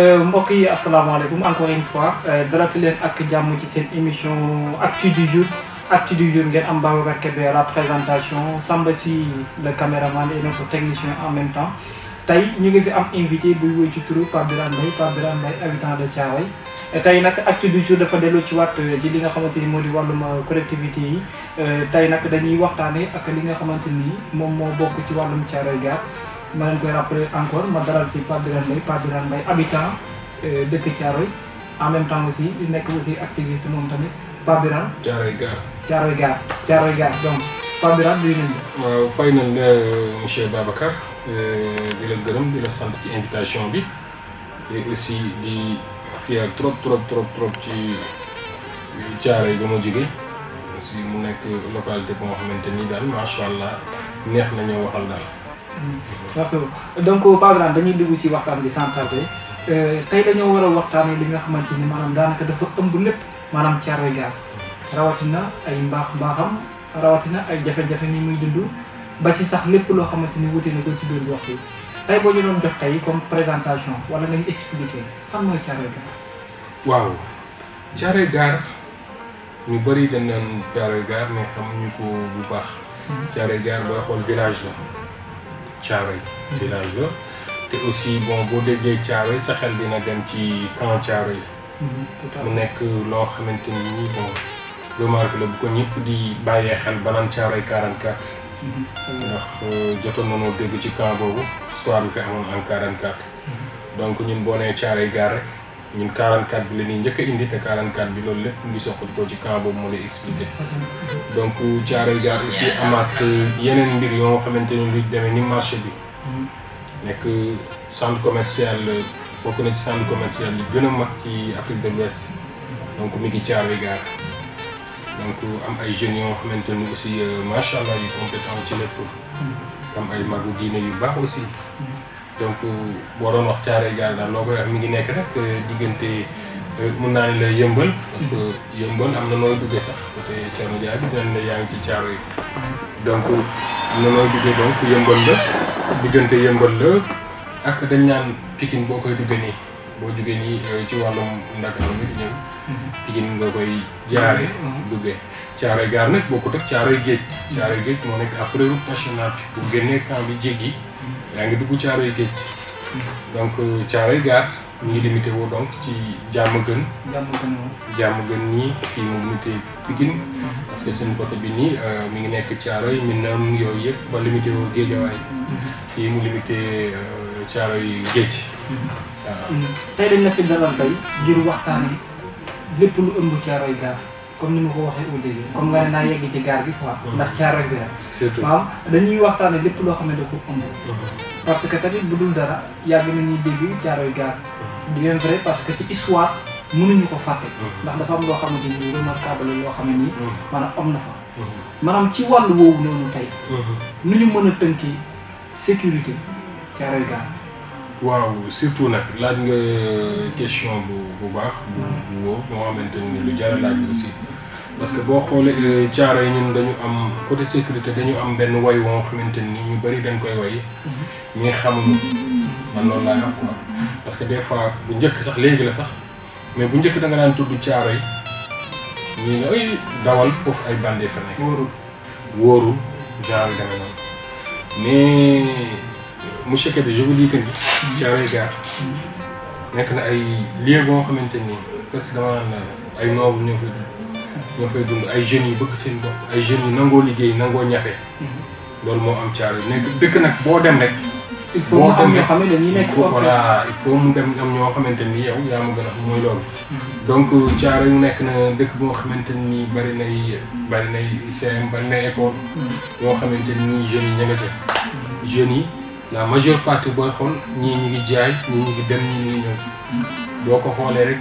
mbokk yi asalaamaaleykum encore une fois dalati leen ak jàmm ci seen émission actu du jour ngeen am Babacar Kébé la présentation Samba Sy le caméraman et notre technicien en même temps tey ñu ngi fi am invité buy woy ci turu Pape Birane Mbaye habitant de Thiaroye tey nag actu du jour dafa dellu ci waat ci li nga xamante ni moo di wàllum collectivité yi tey nag dañuy waxtaane ak li nga xamante ni moom moo bokk ci wàllum Thiaroye Gare ma leen koy rappeler encore ma dalal fi Pape Birane Mbaye habitant dëkk Thiaroye en même temps aussi nekk aussi activiste moom tamit Pape Birane. Thiaroye Gare donc Pape Birane nuyu nañu la. waaw fay nañ la monsieur Babacar di la gërëm di la sant ci invitation bi et aussi di fier trop ci Thiaroye ba ma jóge aussi mu nekk localité boo xamante ni daal macha allah neex na ñoo waxal daal. merci donc Pape Birane dañuy dugg ci waxtaan bi sans tarder tey dañoo war a waxtaanee li nga xamante ni maanaam daanaka dafa ëmb lépp maanaam Thiaroye Gare rawatina ay mbaaxam rawatina ay jafe-jafe ni muy dund ba ci sax lépp loo xamante ni wuute na ko ci biir gox yi tey boo ñu doon jox tey comme présentation wala nga ñu expliquer fan mooy Thiaroye Gare. waaw Thiaroye Gare ñu bëri dañ naan Thiaroye Gare mais xamuñu ko bu baax. Thiaroye Gare booy xool village la. Thiaroye village la te aussi bon boo déggee Thiaroye sa xel dina dem ci camp Thiaroye mu nekk loo xamante ni bon remarque la bu ko ñëpp di bàyyee xel banaan Thiaroye 44 ndax jotoon nañoo dégg ci camp boobu histoire bi fi amoon en 44 donc ñun boo nee Thiaroye Gare rek ñun 44 bi la ñuy njëkk a indi te 44 bi loolu lépp ngi soxal ko ci camp boobu moo lay expliqué donc Thiaroye Gare aussi amaat yeneen mbir yoo xamante ni lu demee ni marché bi nekk centre commercial bokk na ci centre commercial yi gën a mag ci Afrique de l'Ouest donc mi ngi Thiaroye Gare donc am ay jeunes yoo xamante ni aussi macha allah yu compétent ci lépp am ay magu diine yu baax aussi donc boo doon wax Thiaroye Gare daal loo koy wax mi ngi nekk rek diggante mun naa ne la yëmbal parce que yëmbal am na nooy duggee sax côté Thierno Dia bi dinañ la yaa ngi ci Thiaroye donc am na nooy duggee donc yëmbal la diggante yëmbal la ak dañ naan Pikine boo koy duggee nii boo jugee nii ci wàllum Ndakaaru bi di ñëw Pikine nga koy jaaree duggee Thiaroye Gare nag bokkut ak Thiaroye Géej moo nekk après route nationale bi bu génnee camp bi jéggi yaa ngi dugg Thiaroye Géej donc Thiaroye Gare ñu ngi limité woo donc ci Diamaguène nii fii mu limité Pikine parce que suñu côté bi nii mi ngi nekk Thiaroye Minam yooyu yëpp ba limité woo Guédiawaye fii mu limité Thiaroye Géej waaw. tey dañ la fi dalal tey ngir waxtaanee lépp lu ëmb Thiaroye Gare comme ni ma ko waxee au début comme nga ne naa yegg ci gare bi quoi ndax Thiaroye bi rek surtout maanaam dañuy waxtaanee lépp loo xam ne dafa ëmb parce que tamit bu dul dara yàgg nañuy dégg Thiaroye Gare bien vrai parce que ci histoire mënuñu ko fàtte ndax dafa am loo xamante ni remarquable loo xam ne nii maanaam am na fa maanaam ci wàllu woowu noonu tey nu ñu mën a tënkee sécurité Thiaroye Gare. waaw surtout nag laaj nga question bu baax bu woo moo xamante ni lu jar a laaj aussi parce que boo xoolee Thiaroye ñun dañu am côté sécurité dañu am benn way woo xamante ni ñu bëri dañ koy way ñi xamuñu man loolu laay am quoi parce que des fois bu njëkk sax léegi la sax mais bu njëkk da nga daan tudd Thiaroye ñu ne ay dawal foofu ay bandee fa nekk wóorul genre yi demee noonu mais monsieur Kébé je vous dis que ni Thiaroye Gare nekk na ay lieu boo xamante ni parce que dama naan ay noobu ñoo fay dund ay jeunes yi bëgg seen bopp ay jeunes yi nangoo liggéey nangoo ñafe loolu moo am Thiaroye nekk dëkk nag boo dem rek il faut mu am ñoo xam ne dañuy nekk voilà il faut mu dem am ñoo xamante ni yow yaa ma gën a mooy loolu donc Thiaroye mu nekk na dëkk boo xamante ni bari nay CM bari nay école yoo xamante ni jeunes yi ña nga ca jeunes yi la majeure partie booy xool ñii ñu ngi jaay ñii ñu ngi dem ñii ñu ngi ñëw boo ko xoolee rek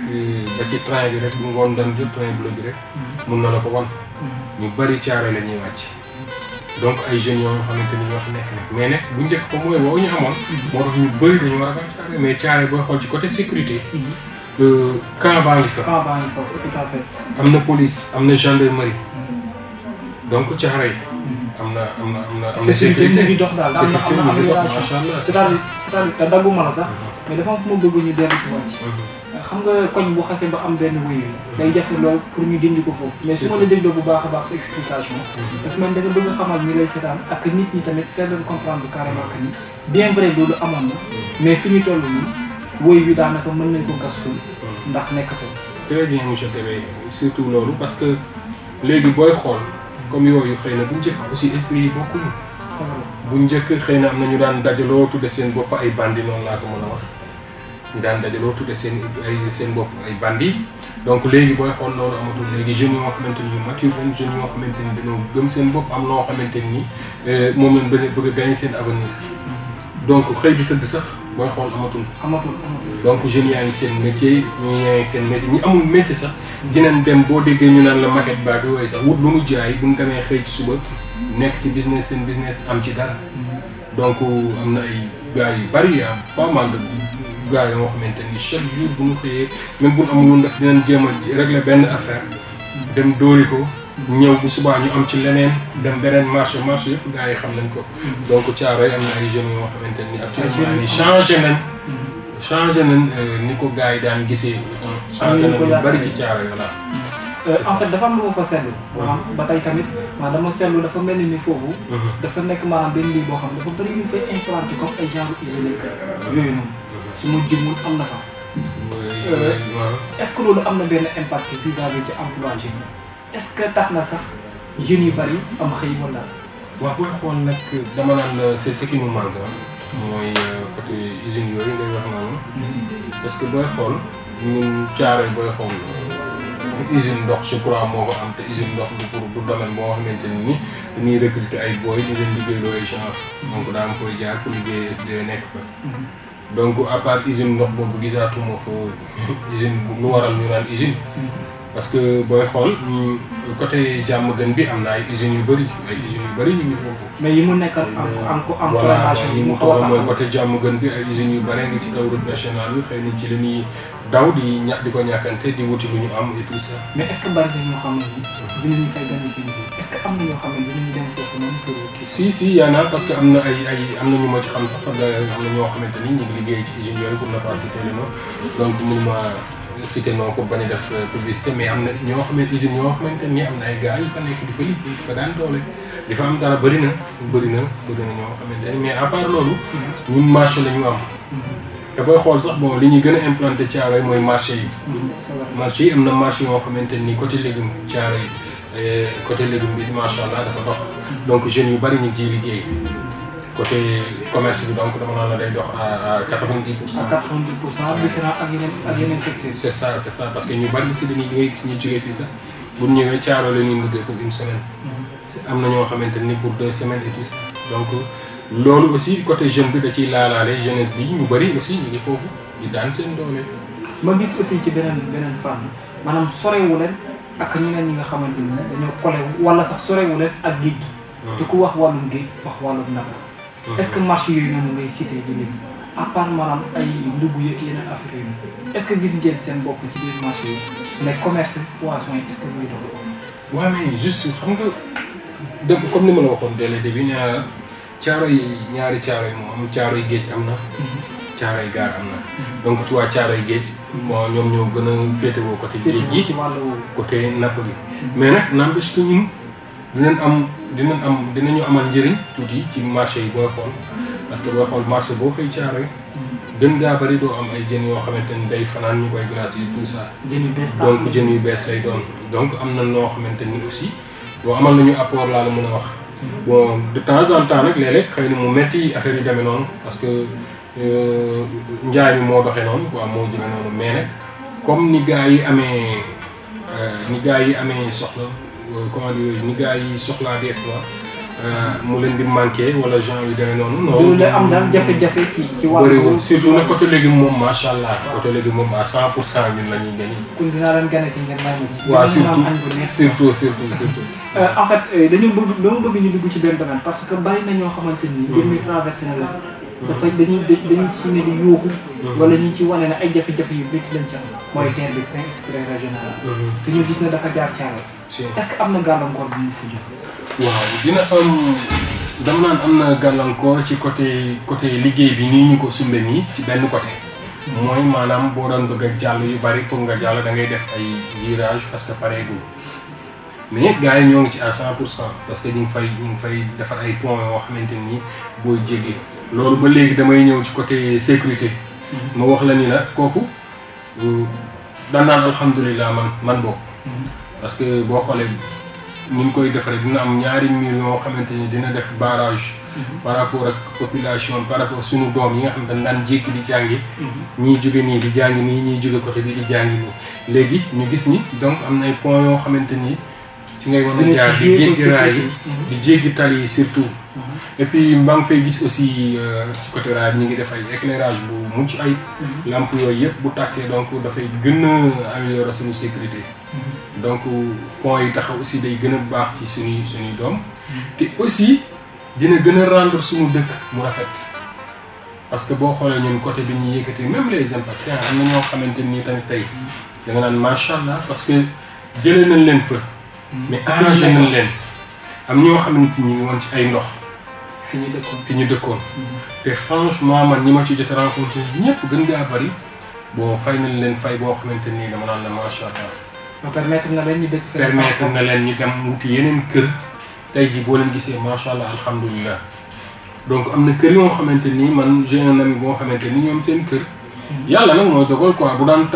ba ci train bi rek bu ngoon daan jot train bi rek mun na la ko wan ñu bari Thiaroye la ñuy wàcc donc ay jeunes yoo xamante ni ñoo fi nekk nag mais nag bu njëkk ko mooy woowu ñu amoon moo tax ñu bëri dañu war a ragal Thiaroye mais Thiaroye booy xool ci côté sécurité camp baa ngi fa tout à fait am na police am na gendarmerie donc Thiaroye am na sécurité ngi dox daal am na amélioration macha allah. c'est-à-dire dagguma la sax mais dafa am fu ma bëgg ñu dellu ci wàcc xam nga koñ bu xasee ba am benn wéy wi day jafe lool pour ñu dindi ko foofu mais su ma la dégloo bu baax a baax sa explication dafa mel da nga bëgg a xamal ñi lay seetaan ak nit ñi tamit faire leen comprendre carrément que ni bien vrai loolu amoon na mais fi ñu toll nii wéy wi daanaka mën nañ ko gasul ndax nekkatoo. très bien monsieur Kébé surtout loolu parce que léegi booy xool comme yooyu xëy na bu njëkk aussi esprit yi bokkuñu. bu njëkk xëy na am na ñu daan dajaloo tudde seen bopp ay bandi noonu laa ko mën a wax ñu daan dajaloo tudde seen bopp ay bandi donc léegi booy xool loolu amatul léegi jeunes yoo xamante ni yu mature lañ jeunes yoo xamante ni dañoo gëm seen bopp am loo xamante ni moom lañ bëgg a gagner seen avenir donc xëy di tëdd sax booy xool amatul. donc jeunes yaa ngi seen métier ñi amul métier sax dinañ dem boo déggee ñu naan la maquette baa bi wooyu sax wut lu mu jaay bu ñu demee xëy ci suba nekk ci business seen business am ci dara donc am na ay gars yu bari pas mal de gars yoo xamante ni chaque jour bu ñu xëyee même bu ñu amul woon def dinañ jéem a régler benn affaire dem dóori ko ñëw bu subaa ñu am ci leneen dem beneen marché yëpp gars yi xam nañ ko donc Thiaroye am na ay jeunes yoo xamante ni actuellement ni changé nañ ni ko gars yi daan gisee changé nañ lu bari ci Thiaroye voilà. En fait dafa am lu ma fa seetlu maanaam ba tey tamit maanaam dama seetlu dafa mel ni foofu dafa nekk maanaam benn lii boo xam dafa bëri ñu fay implanté comme ay genre isolé yooyu noonu su ma jëmul am na fa est-ce que loolu am na benn impact vis-à-vis ci emploi jeunes yi est-ce que tax na sax jeunes yu bari am xëy wala waaw booy xool nag dama naan c'est ce qui nous manque mooy côté usines yooyu ngay wax noonu parce que booy xool ñun Thiaroye booy xool usine ndox je crois moo ko am te usine ndox du domaine boo xamante ni dañuy recruter ay booy di leen liggéeyloo ay genre donc daa am fooy jaar pour liggéey SD nekk fa donc à part usine ndox boobu gisaatuma fa usine lu waral ñu naan usine parce que booy xool côté jàmm gën bi am na ay usines yu bëri ñu ngi foofu. mais yi mu nekkal en collaboration yi mu toll mooy côté jàmm gën bi ay usines yu bëri ngi ci kaw route nationale bi xëy na ci la ñuy daw di ko ñàkkante di wuti lu ñu am et tout ça. mais est-ce que bari na ñoo xam ne dinañu fay gagner seen vie est-ce que am na ñoo xam ne dinañu dem foofu noonu pour. si y en a parce que am na am na ñu ma ci xam sax am na ñoo xamante ni ñu ngi liggéey ci usines yooyu pour ne pas citer le nom donc mënuma cité non ko bañ a def publicité mais am na ñoo xamante usines yoo xamante ni am na ay gars yu fa nekk di fa liggéey di fa daan doole di fa am dara bëri na ñoo xamante ni mais à part loolu ñun marché la ñu am te booy xool sax bon li ñuy gën a implanté Thiaroye mooy marché yi am na marché yoo xamante ni côté légume Thiaroye côté légume bi macha allah dafa dox donc jeunes yu bëri ñu ngi ciy liggéey côté commerce bi donc dama naan la day dox à 90%. à 90% différent ak yeneen secteurs. c'est ça parce que ñu bari aussi dañuy ngay gis ñu jógee fii sax bu ñu ñëwee Thiaroye la ñuy liggéey pour une semaine. am na ñoo xamante ni pour 2 semaines et tout ça donc loolu aussi côté jeune bi da ciy laalaale jeunesse bi ñu bari aussi ñu ngi foofu di daan seen doole. ma gis aussi ci beneen fànn maanaam sorewu leen ak ñeneen ñi nga xamante ni dañoo collé wala sax sorewu leen ak géej gi. te ku wax wàllum géej wax wàllum napp. est-ce que marché yooyu noonu ngay cité di leen à part maanaam ay ndugg yeeg yeneen affaire yi est-ce que gis ngeen seen bopp ci biir marché yi mais commerce poisson yi est-ce que muy dox. waaw mais juste xam nga dem comme ni ma la waxoon dès le début ñaari Thiaroye moo am Thiaroye géej am na. Thiaroye gaar am na. donc tu vois Thiaroye géej bon ñoom ñoo gën a féetewoo côté géej gi ci wàllu côté napp bi mais nag n'empêche que ñun dinañu amal njëriñ tuuti ci marché yi booy xool parce que booy xool marché boo xëy Thiaroye gën gaa bari doo am ay jën yoo xamante ni day fanaan ñu koy glace yi tout ça. donc jën yu bees lay doon donc am na noo xamante ni aussi boo amal nañu apport laa la mën a wax. bon de temps en temps nag léeg-léeg xëy na mu metti affaire yu demee noonu parce que njaay mi moo doxee noonu quoi moo jëmee noonu mais nag comme ni gars yi amee soxla. comment dire ni gars yi soxlaa des fois mu leen di manqué wala genre yu demee noonu. loolu la am daal jafe-jafe ci wàllu. surtout nag côté légume moom macha allah côté légume moom à 100% ñun la ñuy gagné. kon dinaa leen gane si ngeen may ma ci. waaw surtout. En fait dama bëgg ñu dugg ci benn domaine parce que bari na ñoo xamante ni. mbir mi traversé na la. dañuy ci ne di yuuxu. wala ñu ci wane ne ay jafe-jafe yu métti lañ ci am. mooy TER bi train express régional. te ñu gis ne dafa jaar Thiaroye. est-ce que am na gàllankoor bu mu fu jóg. waaw dina am dama naan am na gàllankoor ci côté liggéey bi nii ñu ko sumbe nii ci benn côté. mooy maanaam boo doon bëgg a jàll yu bari pour nga jàll da ngay def ay virage parce que pareegul mais gars yi ñoo ngi ci à 100% parce que ñu ngi fay defar ay points yoo xamante ni booy jéggi loolu ba léegi damay ñëw ci côté sécurité. ma wax la ni la kooku daan naan alhamdulilah man boobu. parce que boo xoolee ni ñu koy defaree dina am ñaari mur yoo xamante ni dina def barrage. par rapport ak population par rapport suñu doom yi nga xam ne daan jékki di jàngi. ñii jóge nii di jàngi nii ñii jóge côté bi di jàngi nii léegi ñu gis ni donc am na ay points yoo xamante ni ci ngay mën a jaar di jéggi raay yi di jéggi tali yi surtout. et puis maa ngi fay gis aussi ci côté raay bi ñu ngi def ay éclairage bu mucc ay lampe yooyu yëpp bu tàkkee donc dafay gën a améliorer suñu sécurité. donc points yi taxaw aussi day gën a baax ci suñuy doom. te aussi dina gën a rendre suñu dëkk mu rafet parce que boo xoolee ñun côté bi ñuy yëkkati même les impacts am na ñoo xamante ni tamit tey da nga naan macha allah parce que jëlee nañ leen fa. mais arrangé nañ leen. am ñoo xamante ni ñu ngi woon ci ay ndox. fi ñu dëkkoon. te franchement man ñi ma ci jot a rencontré ñëpp gën ngaa bari bon fay nañ leen fay boo xamante ni dama naan la macha allah. permettre na leen ñu dëkk. permettre na leen ñu dem wuti yeneen kër. tey jii boo leen gisee macha allah alhamdulilah donc am na kër yoo xamante ni man j'ai un ami boo xamante ni ñoom seen kër. yàlla nag mooy dogal quoi bu daan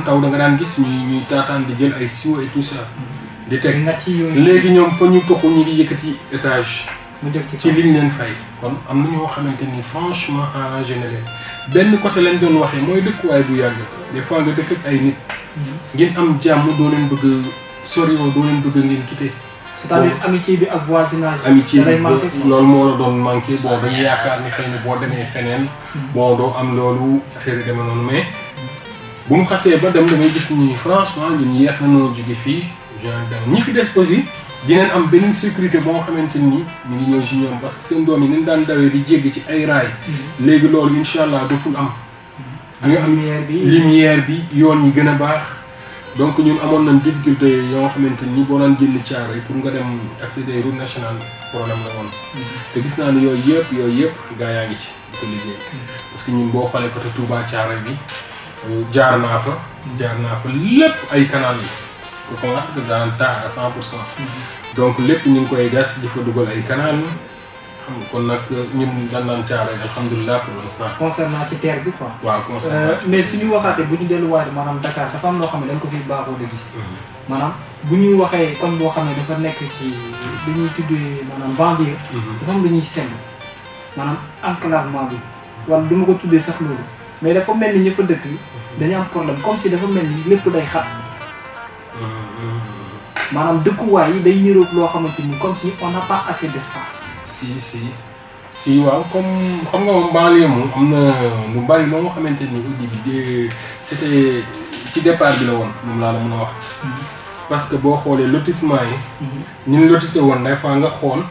taw da nga daan gis ñuy taataan di jël ay siwo et tout ça. di teg léegi ñoom fa ñu toxu ñu ngi yëkkati étage. ci liñ leen fay. kon am na ñoo xamante ni franchement arrangé na leen benn côté lañ doon waxee mooy dëkkuwaay bu yàgg des fois nga dëkk ak ay nit. ngeen am jàmm doo leen bëgg soriwoo doo leen bëgg ngeen quitté. c'est-à-dire amitié bi ak voisinage. amitié bi loolu moo la doon manqué bon dañuy yaakaar ni xëy na boo demee feneen. bon doo am loolu affaire yi demee noonu mais bu ñu xasee ba dem da ngay gis ni franchement ñun yéex nañoo jóge fii genre dem ñi fi des aussi dinañ am benn sécurité boo xamante ni ñu ngi ñëw si ñoom parce que seen doom yi nañ daan dawee di jéggi ci ay raay. léegi loolu incha allah dootul am. di nga am lumière bi yoon yi gën a baax. donc ñun amoon nañ difficulté yoo xamante ni boo daan génn Thiaroye pour nga dem accéder route nationale problème la woon. te gis naa ne yooyu yëpp gaa yaa ngi ci di ko liggéey. parce que ñun boo xoolee côté Touba Thiaroye bi jaar naa fa lépp ay canal yi. pour commencer que daan taa à 100%. donc lépp ñu ngi koy gas di fa dugal ay canal xam nga kon nag ñun daan naan Thiaroye alhamdulilah pour l'instant. concernant ci terre bi quoi. waaw concernant mais suñu waxaatee bu ñu delluwaatee maanaam Dakar dafa am loo xam ne dañ ko fi baaxoo di gis. maanaam bu ñuy waxee comme boo xam ne dafa nekk ci lu ñuy tuddee maanaam banlieue. dafa am lu ñuy seetlu maanaam enclavement bi wala du ma ko tuddee sax loolu mais dafa mel ni ña fa dëkk dañu am problème comme si dafa mel ni lépp day xat. maanaam dëkkuwaay yi day niroog loo xamante ni comme si on n'a pas assez d'espace. si waaw comme xam nga moom banlieue moom am na lu bari loo nga xamante ni au début c'était ci départ bi la woon moom laa la mën a wax. parce que boo xoolee lotissement yi. ñu ngi lotissé woon des fois nga xool.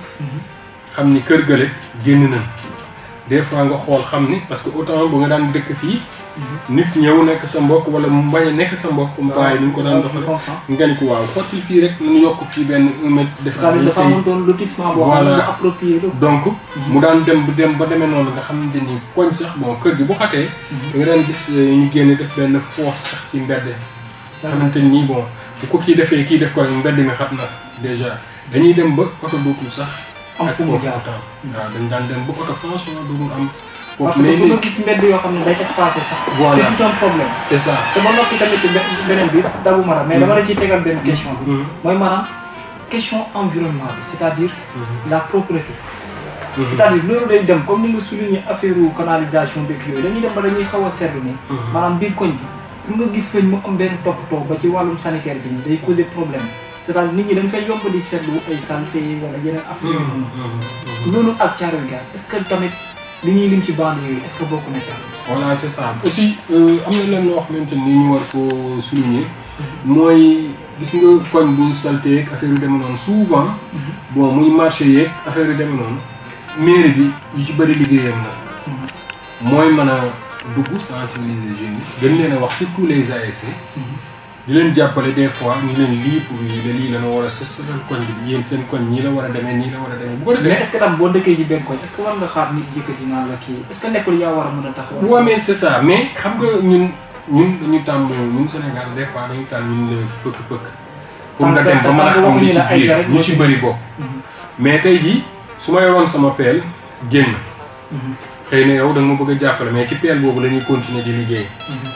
xam ni kër gële génn nañ. des fois nga xool xam ni parce que autant bu nga daan dëkk fii. nit ñëw nekk sa mbokk wala mu bañ a nekk sa mbokk. waaw ni ñu ko daan doxalee. nga ni ko waaw xotti fii rek nañu yokk fii benn 1 mètre. dafa amoon doon lotissement boo xam ne approprié donc mu daan dem ba demee noonu nga xamante ni koñ sax bon kër gi bu xatee. da nga daan gis ñu génne def benn fosse sax si mbedd. xamante ni bon bu ko kii defee kii def ko rek mbedd mi xat na déjà dañuy dem ba oto dootul sax. am fu mu jaar waaw dañ daan dem ba oto franchement dootul am. parce que bu nga gis mbedd yoo xam ne day espacé sax. voilà c'est tout un problème. c'est ça te ba noppi tamit beneen bi dabu mara mais dama la ciy tegal benn question bi. mooy maanaam question environnement bi c'est-à-dire la propreté. c'est-à-dire loolu day dem comme ni nga souligné affaire canalisation beeg yooyu dañuy dem ba dañuy xaw a seetlu ne. maanaam biir koñ bi pour nga gis fañ mu am benn toppatoo ba ci wàllum sanitaire bi nii day causer problème c'est-à-dire nit ñi dañ fay yomb di seetlu ay saleté wala yeneen affaire yi loolu ak Thiaroye Gare est-ce que tamit li ñuy lim ci bande yooyu est-ce que bokk na ci voilà c'est ça aussi am na leen loo xamante ni ñu war ko souligner mooy gis nga koñ bu saleté yeeg affaire yu demee noonu souvent bon muy marché yeeg affaire yu demee noonu mairie bi yu ci bëri liggéeyam la mooy mën a dugg sensibiliser jeunes yi gën leen a wax surtout les ASC di leen jàppale des fois ñu leen lii pour lii la ñu war a sës koñ bi yéen seen koñ ñii la war a demee nii la war a demee bu ko defee. mais est-ce que tam boo dëkkee ci benn koñ est-ce que war nga xaar nit yëkkati naan la kii est-ce que nekkul yaa war a mën a taxawal. waaw mais c'est ça mais xam nga ñun dañu tàmm ñun Sénégal des fois dañu tàmm ñun la pëkk-pëkk. pour nga dem ba mën a xam li ci biir ñu ci bëri bopp. mais tey jii su ma yoroon sama peel génn. xëy na yow da nga ma bëgg a jàppale mais ci peel boobu la ñuy continuer di liggéey.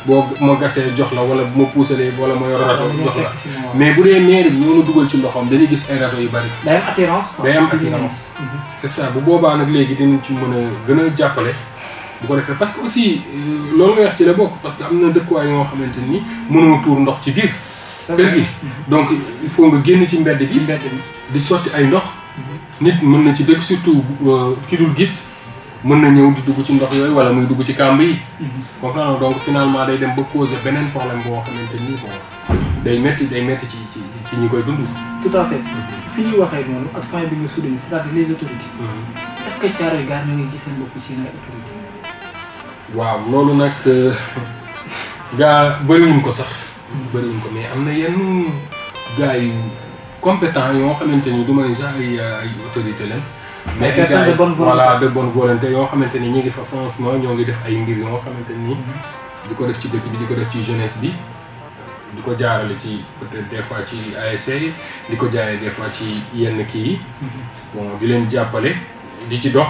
boo ma gasee jox la wala bu ma puusalee wala ma yor rato jox la mais bu dee mairie bi ñoo dugal ci loxoom dañuy gis ay rato yu bari. day am attirance quoi. day am attirance. c'est ça bu boobaa nag léegi dinañ ci mën a gën a jàppale. bu ko defee parce que aussi loolu nga wax ci la bokk parce que am na dëkkuwaay yoo xamante ni mënoo tuur ndox ci biir. kër gi donc il faut nga génn ci mbedd bi. di sotti ay ndox. nit mën na ci dëkk surtout ki dul gis. mën na ñëw di dugg ci ndox yooyu wala muy dugg ci kàmb yi. comprendre donc finalement day dem ba poser beneen problème boo xamante ni bon day métti ci ñi koy dund. tout à fait fi ñuy waxee noonu ak point bi nga souligné c'est-à-dire les autorités. est-ce que Thiaroye Gare ñu ngi gis seen bopp ci ay autorités. waaw loolu nag gaa bëriwuñ ko sax. bëriwuñ ko mais am na yenn gars yu compétents yoo xamante ni du ma ne sax ay autorités lañ. mais personne de bonne volonté voilà de bonne volonté yoo xamante ni ñi ngi fa franchement ñoo ngi def ay mbir yoo xamante ni di ko def ci dëkk bi di ko def ci jeunesse bi di ko jaarale ci peut-être des fois ci ASC di ko jaarale des fois ci yenn kii yi bon di leen jàppale di ci dox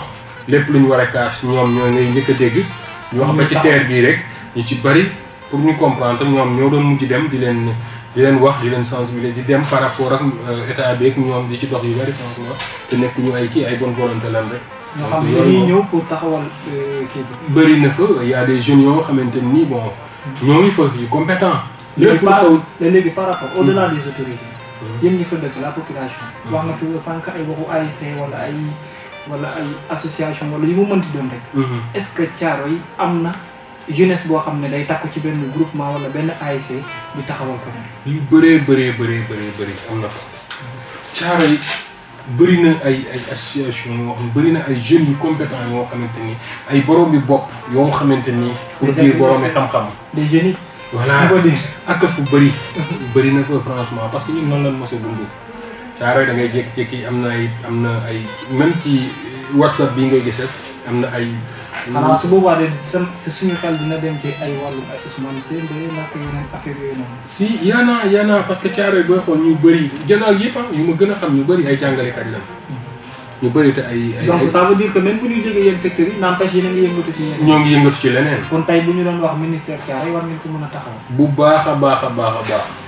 lépp lu ñu war a kaas ñoom ñoo ngay njëkk a dégg ñu wax ba ci terre bii rek ñu ci bari pour ñu comprendre ñoom ñoo doon mujj dem di leen wax di leen sensibiliser di dem par rapport ak état bi ak ñoom di ci dox yu bari franchement te nekk ñu ay kii ay bonne volonté lan rek. ñoo xam ne dañuy ñëw pour taxawal kii bi. bëri na fa y a des jeunes yoo xamante ni bon ñoo ngi fa yu compétent. lépp lu xaw léegi par rapport au-delà des autorités. yéen ñi fa dëkk la population. wax nga fi sànq ay waxu ASC wala ay association wala yu mu mënti doon rek. est-ce que Thiaroye am na. jeunesse boo xam ne day takku ci benn groupement wala benn ASC di taxawal ko ne. yu bëree am na fa. Thiaroye bëri na ay association yoo xam ne bëri na ay jeunes yu compétents yoo xamante ni ay borom bi bopp yoo xamante ni. pour dire borom xam-xam. des jeunes yi. voilà ak fu bëri na fa franchement parce que ñun noonu lañ mos a dund. Thiaroye da ngay jékki-jékki am na ay même ci WhatsApp bii ngay gis rek am na ay. xanaa su boobaa de suñu xel dina dem ci ay wàllum ay Ousmane Sène nag yeneen affaire yooyu noonu. si yaana parce que Thiaroye booy xool ñu bëri gannaaw yëpp yu ma gën a xam ñu bëri ay jàngalekat lañ. ñu bëri te ay. donc ça veut dire que même bu ñu jógee yenn secteurs yi n'empêche yéen a ngi yëngatu ci yeneen. ñoo ngi yëngatu ci leneen. kon tey bu ñu doon wax ministère Thiaroye war ngeen ko mën a taxaw. bu baax a baax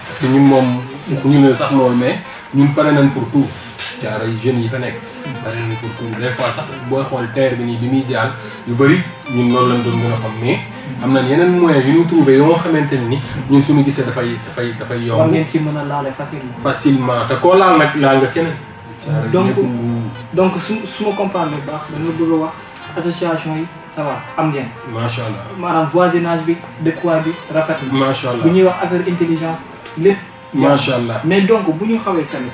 parce que ñun moom ñu ne sax loolu mais ñun pare nañ pour tout. Thiaroye jeunes yi fa nekk. pare nañ pour tout des fois sax booy xool terre bi nii bi muy jàll yu bëri ñun loolu lañ doon gën a xam mais. am nañ yeneen moyens yu ñu trouvé yoo xamante ni ñun suñu gisee dafay yomb. war ngeen ci mën a laale facilement te koo laal nag laal nga keneen. donc su ma comprendre bu baax dañu bëgg a wax association yi ça va am ngeen. macha allah maanaam voisinage bi dëkkuwaay bi rafet na. macha allah bu ñuy wax affaire intelligence lépp. macha allah mais donc bu ñu xawee seetlu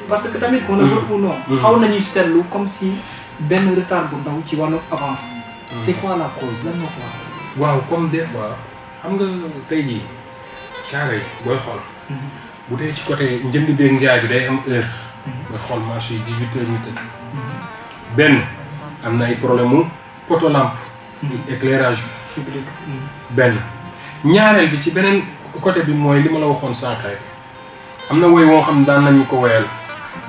parce que tamit on a beaucoup non. xaw nañu seetlu comme si benn retard bu ndaw ci wàllu avance. c'est quoi la cause lan moo ko wax. waaw comme des fois xam nga tey jii Thiaroye booy xool. bu dee ci côté njënd beeg njaay bi day am heure. nga xool marché yi 18h ñu tëj. benn am na ay problème mu poto lampe. éclairage bi. public. benn ñaareel bi ci beneen côté bi mooy li ma la waxoon sànq rek am na woy woo xam ne daan nañu ko woyal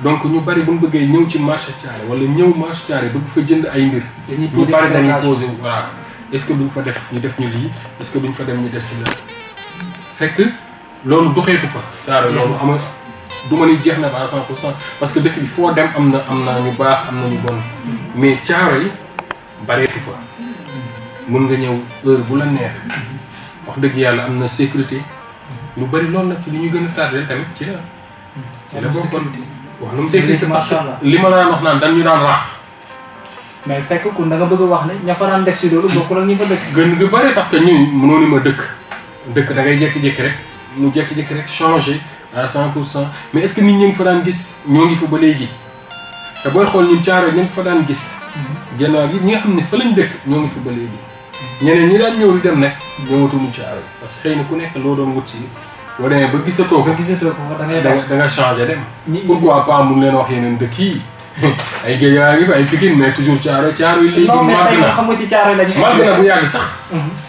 donc ñu bari bu ñu bëggee ñëw ci marché Thiaroye wala ñëw marché Thiaroye bëgg fa jënd ay mbir. ñu bari dañuy posé voilà est-ce que duñ fa def ñu def ñu lii est-ce que duñ fa dem ñu def ci la fekk loolu doxeetu fa. Thiaroye loolu am du ma ni jeex na à 100% parce que dëkk bi foo dem am na ñu baax am na ñu bon mais Thiaroye bareetu fa mun nga ñëw heure bu la neex wax dëgg yàlla am na sécurité lu bari loolu nag ci li ñu gën a tardé tamit ci la bokkoon wax lu mu sécurité parce que li ma la daan wax naan dañ ñu daan rax. mais fekk ku da nga bëgg a wax ne ña fa daan def si loolu bokkul ak ñi fa dëkk. gën nga bari parce que ñun mënoon ma dëkk da ngay jékki-jékki rek mu jékki-jékki rek changé à 100% mais est-ce que nit ñi ngi fa daan gis ñoo ngi fa ba léegi te booy xool ñun Thiaroye ñu ngi fa daan gis. gannaaw gi ñi nga xam ne fa lañ dëkk ñoo ngi fa ba léegi. ñeneen ñi daan ñëw di dem nag ñëwatuñu Thiaroye parce que xëy na ku nekk loo doon wut si boo demee ba gisatoo ko da nga changé dem. pourquoi pas mun leen wax yeneen dëkk yi ay Guédiawaye ngi fi ay Pikine mais toujours Thiaroye yi léegi màgg na màgg na bu yàgg sax.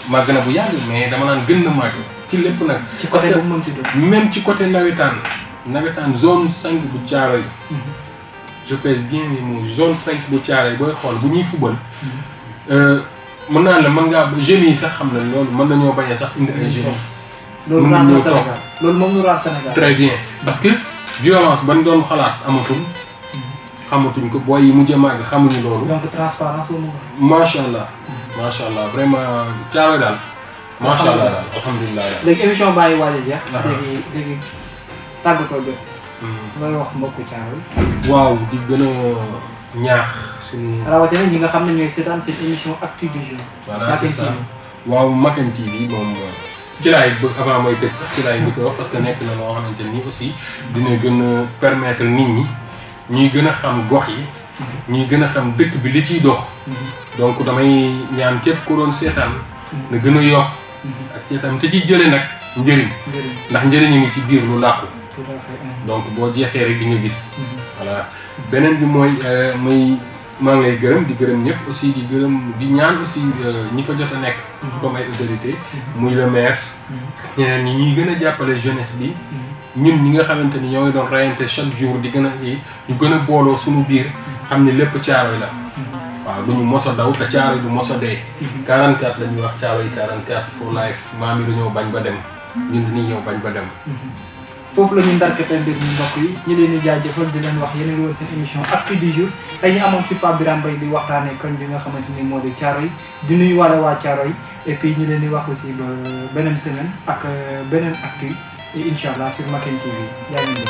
màgg na bu yàgg mais dama naan gën na màgg ci lépp nag. parce que même ci côté nawetaan zone 5 bu Thiaroye yi. je pèse bien mes mots zone 5 bu Thiaroye booy xool bu ñuy fubal. mën naa la mën ngaa jeunes yi sax xam na loolu mën nañoo bañ a sax indi ay jeunes. loolu raar na Sénégal loolu moom lu raar Sénégal. très bien parce que violence ban doon xalaat amatul. xamatuñ ko booy yi mujj a màgg xamuñu loolu. donc transparence boobu. macha allah. macha allah vraiment Thiaroye daal. macha allah daal alhamdulilah. léegi émission baa ngi waaj a jeex. léegi tàggatoo jot. looy wax mbokku Thiaroye. waaw di gën a ñaax suñu. rawatina ñi nga xam ne ñooy seetaan seen émission actu du jour. voilà c'est ça waaw Maken TV moom ci laay bëgg avant mooy tëj sax ci laay di ko wax parce que nekk na loo xamante ni aussi dina gën a permettre nit ñi ñuy gën a xam gox yi. ñuy gën a xam dëkk bi li ciy dox. donc damay ñaan képp ku doon seetaan. na gën a yokk. ak seetaan te ci jëlee nag njëriñ. ndax njëriñ a ngi ci biir lu làqu. donc boo jeexee rek di nga gis. voilà beneen bi mooy maa ngi lay gërëm di gërëm ñëpp aussi di gërëm di ñaan aussi ñi fa jot a nekk. comme ay autorité muy le maire. ñeneen ñi ñuy gën a jàppale jeunesse bi. ñun ñi nga xamante ni ñoo ngi doon rayante chaque jour di gën a ñu gën a booloo suñu biir. xam ni lépp Thiaroye la. waaw du ñu mos a daw te Thiaroye du mos a dee. 44 la ñuy wax Thiaroye 44 for life maam yi dañoo bañ ba dem. ñun dañuy ñëw bañ ba dem. foofu la ñu ndarkate mbir mi mbokk yi ñu leen di jaajëfal di leen wax yéen a ngi woon seen émission actu du jour tey ñu amoon fi Pape Birame Mbaye di waxtaanee koñ bi nga xamante ni moo di Thiaroye di nuyu wala waa Thiaroye et puis ñu leen di wax aussi ba beneen semaine ak beneen actu et incha allah sur Maken TV yaa ngi